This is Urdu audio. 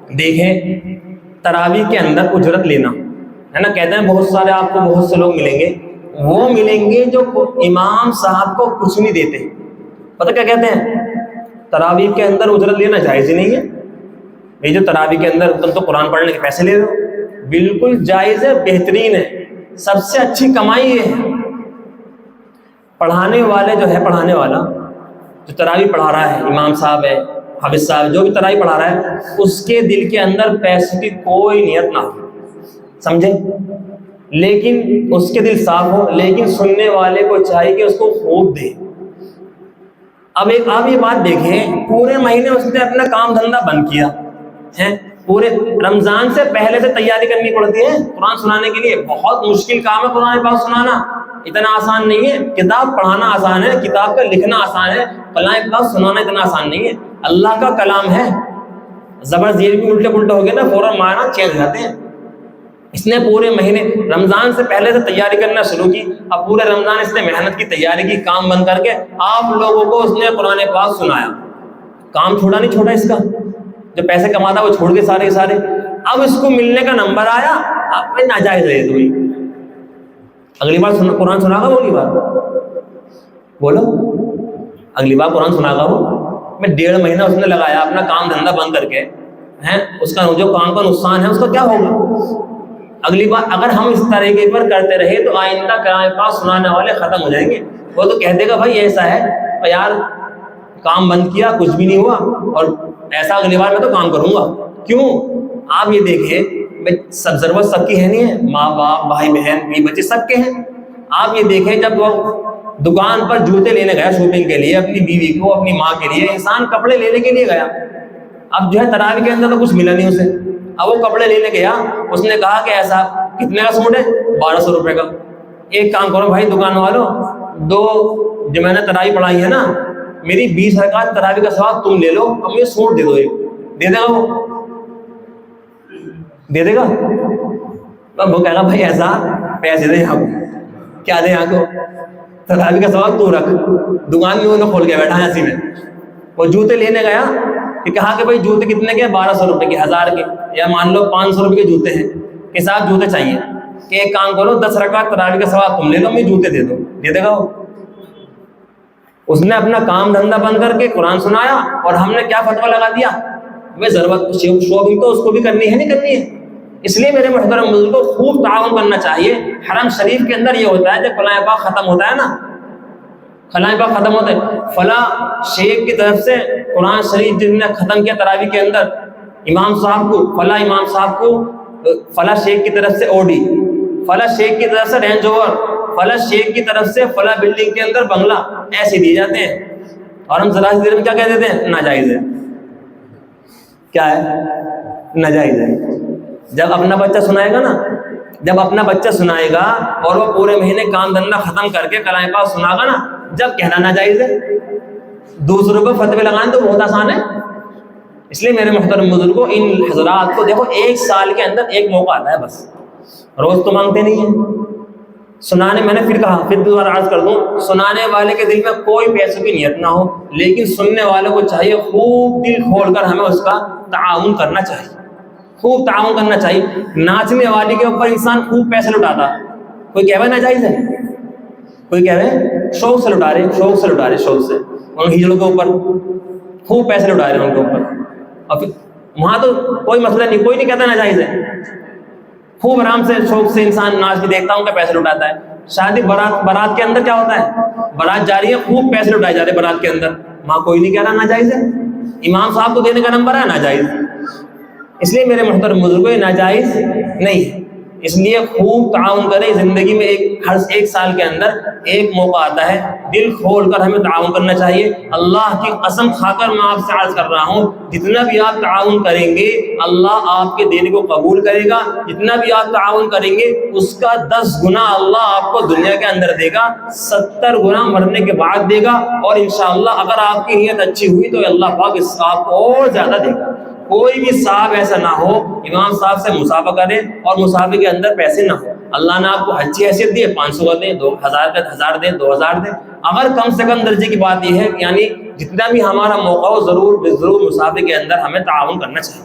دیکھیں تراویح کے اندر اجرت لینا ہے نا، کہتے ہیں بہت سارے آپ کو بہت سے لوگ ملیں گے، وہ ملیں گے جو امام صاحب کو کچھ نہیں دیتے. پتہ کیا کہتے ہیں؟ تراویح کے اندر اجرت لینا جائز ہی نہیں ہے. یہ جو تراویح کے اندر تم تو قرآن پڑھنے کے پیسے لے رہے ہو، بالکل جائز ہے، بہترین ہے، سب سے اچھی کمائی یہ ہے. پڑھانے والے جو ہے، پڑھانے والا جو تراویح پڑھا رہا ہے، امام صاحب ہے، حافظ صاحب، جو بھی تراویح پڑھا رہا ہے، اس کے دل کے اندر پیسے کی کوئی نیت نہ ہو، سمجھے، لیکن اس کے دل صاف ہو، لیکن سننے والے کو چاہیے کہ اس کو خوب دے. اب آپ یہ بات دیکھیں، پورے مہینے اس نے اپنا کام دھندہ بند کیا ہے، پورے رمضان سے پہلے سے تیاری کرنی پڑتی ہے قرآن سنانے کے لیے. بہت مشکل کام ہے قرآن پاک سنانا، اتنا آسان نہیں ہے. کتاب پڑھانا آسان ہے، کتاب کا لکھنا آسان ہے، قرآن پاک سنانا اتنا آسان نہیں ہے. اللہ کا کلام ہے، زبر زیر بھی الٹے پلٹے ہو گئے نا فوراً معنی چینج ہو جاتے ہیں. اس نے پورے مہینے رمضان سے پہلے سے تیاری کرنا شروع کی. اب پورے رمضان اس نے محنت کی، تیاری کی، کام بند کر کے آپ لوگوں کو اس نے قرآن پاک سنایا. کام چھوڑا نہیں چھوڑا اس کا، جو پیسے کماتا وہ چھوڑ کے سارے کے سارے. اب اس کو ملنے کا نمبر آیا، اب ناجائز ہے تو اگلی بار قرآن سنا گا، اگلی بار بولو، اگلی بار قرآن سنا گا وہ. میں 1.5 مہینہ اس نے لگایا اپنا کام دھندہ بند کر کے ہیں، اس کا جو کام کا نقصان ہے اس کا کیا ہوگا؟ اگلی بار اگر ہم اس طریقے پر کرتے رہے تو آئندہ قرآن پاک سنانے والے ختم ہو جائیں گے. وہ تو کہہ دے گا بھائی ایسا ہے یار، کام بند کیا کچھ بھی نہیں ہوا، اور ایسا اگلی بار میں تو کام کروں گا. کیوں؟ آپ یہ دیکھیں، سب ضرورت سب کی ہے نہیں ہے، ماں باپ، بھائی بہن، بیوی بچے سب کے ہیں. آپ یہ دیکھیں جب وہ دکان پر جوتے لینے گیا شاپنگ کے لیے، اپنی بیوی کو، اپنی ماں کے لیے، انسان کپڑے لینے کے لیے گیا. اب جو ہے تراویح کے اندر تو کچھ ملا نہیں اسے. اب وہ کپڑے لینے گیا، اس نے کہا کہ ایسا کتنے کا سوٹ ہے؟ 1200 روپے کا. ایک کام کرو بھائی دکان والوں، دو جو میں نے تراویح پڑھائی ہے نا، میری 20 رکعت تراویح کا ثواب تم لے لو، اور مجھے سوٹ دے دو. ایک دے دے گا، وہ دے دے گا. وہ کہے گا بھائی ایسا پیسے دے یہاں کو، کیا دے یہاں کو، تراویح کا ثواب تو رکھ. دکان میں انہوں کھول کے بیٹھا ہے اسی میں. وہ جوتے لینے گیا کہ کہا کہ بھائی جوتے کتنے کے؟ 1200 روپے کے، 1000 کے، یا مان لو 500 روپے کے جوتے ہیں، کہ صاحب جوتے چاہیے. کہ ایک کام کرو 10 رکعت تراویح کا ثواب تم لے لو، مجھے جوتے دے دو. دے دے گا وہ. اس نے اپنا کام دھندہ بند کر کے قرآن سنایا، اور ہم نے کیا فتویٰ لگا دیا؟ ہمیں ضرورت شاپنگ تو اس کو بھی کرنی ہے، نہیں کرنی ہے. اس لیے میرے محترم بزرگوں کو خوب تعاون کرنا چاہیے. حرم شریف کے اندر یہ ہوتا ہے جب قرآن پاک ختم ہوتا ہے نا، قرآن پاک ختم ہوتا ہے، فلاں شیخ کی طرف سے قرآن شریف جن نے ختم کیا تراویح کے اندر، امام صاحب کو، فلاں امام صاحب کو فلاں شیخ کی طرف سے اوڈی، فلاں شیخ کی طرف سے رینج اوور، فلاں شیخ کی طرف سے فلاں بلڈنگ کے اندر بنگلہ، ایسے دیے جاتے ہیں. اور ہم ذرا سی دیر میں کیا کہہ دیتے ہیں؟ ناجائز ہے. کیا ہے؟ ناجائز ہے. جب اپنا بچہ سنائے گا نا، جب اپنا بچہ سنائے گا اور وہ پورے مہینے کام دھندہ ختم کر کے قرآن پاک سنا گا نا، جب کہنا ناجائز ہے. دوسروں کو فتوے لگائیں تو بہت آسان ہے. اس لیے میرے محترم بزرگوں، ان حضرات کو دیکھو، 1 سال کے اندر ایک موقع آتا ہے بس، روز تو مانگتے نہیں ہیں. سنانے، میں نے پھر کہا، پھر دوبارہ عرض کر دوں، سنانے والے کے دل میں کوئی پیسوں کی نیت نہ ہو، لیکن سننے والوں کو چاہیے خوب دل کھول کر ہمیں اس کا تعاون کرنا چاہیے، خوب تعاون کرنا چاہیے. ناچنے والے کے اوپر انسان خوب پیسے لٹاتا، کوئی کہہ رہا ناجائز ہے، کوئی کہہ رہے شوق سے لٹا رہے، شوق سے لٹا رہے، شوق سے ان ہجڑوں کے اوپر خوب پیسے لٹا رہے ہیں ان کے اوپر. اور پھر وہاں تو کوئی مسئلہ نہیں، کوئی نہیں کہتا ناجائز ہے. خوب آرام سے شوق سے انسان ناچ بھی دیکھتا ہوں کہ پیسے لٹاتا ہے. شادی بارات کے اندر کیا ہوتا ہے؟ بارات جا رہی ہے، خوب پیسے لٹائے جاتے ہیں بارات کے اندر، وہاں کوئی نہیں کہہ رہا ناجائز ہے. امام صاحب کو دینے کا نمبر ہے ناجائز. اس لیے میرے محترم بزرگوں، یہ ناجائز نہیں ہے. اس لیے خوب تعاون کریں. زندگی میں ہر 1 سال کے اندر ایک موقع آتا ہے، دل کھول کر ہمیں تعاون کرنا چاہیے. اللہ کی قسم کھا کر میں آپ سے عرض کر رہا ہوں، جتنا بھی آپ تعاون کریں گے اللہ آپ کے دین کو قبول کرے گا. جتنا بھی آپ تعاون کریں گے اس کا 10 گنا اللہ آپ کو دنیا کے اندر دے گا، 70 گنا مرنے کے بعد دے گا. اور انشاءاللہ اگر آپ کی نیت اچھی ہوئی تو اللہ پاک اس کا آپ کو اور زیادہ دے گا. کوئی بھی صاحب ایسا نہ ہو امام صاحب سے مسافہ کرے اور مسافے کے اندر پیسے نہ ہو. اللہ نے آپ کو اچھی حیثیت دی ہے، 500 کا دیں، 2000 کا 1000 دیں، 2000 دیں. اگر کم سے کم درجے کی بات یہ ہے، یعنی جتنا بھی ہمارا موقع ہو ضرور مسافے کے اندر ہمیں تعاون کرنا چاہیے.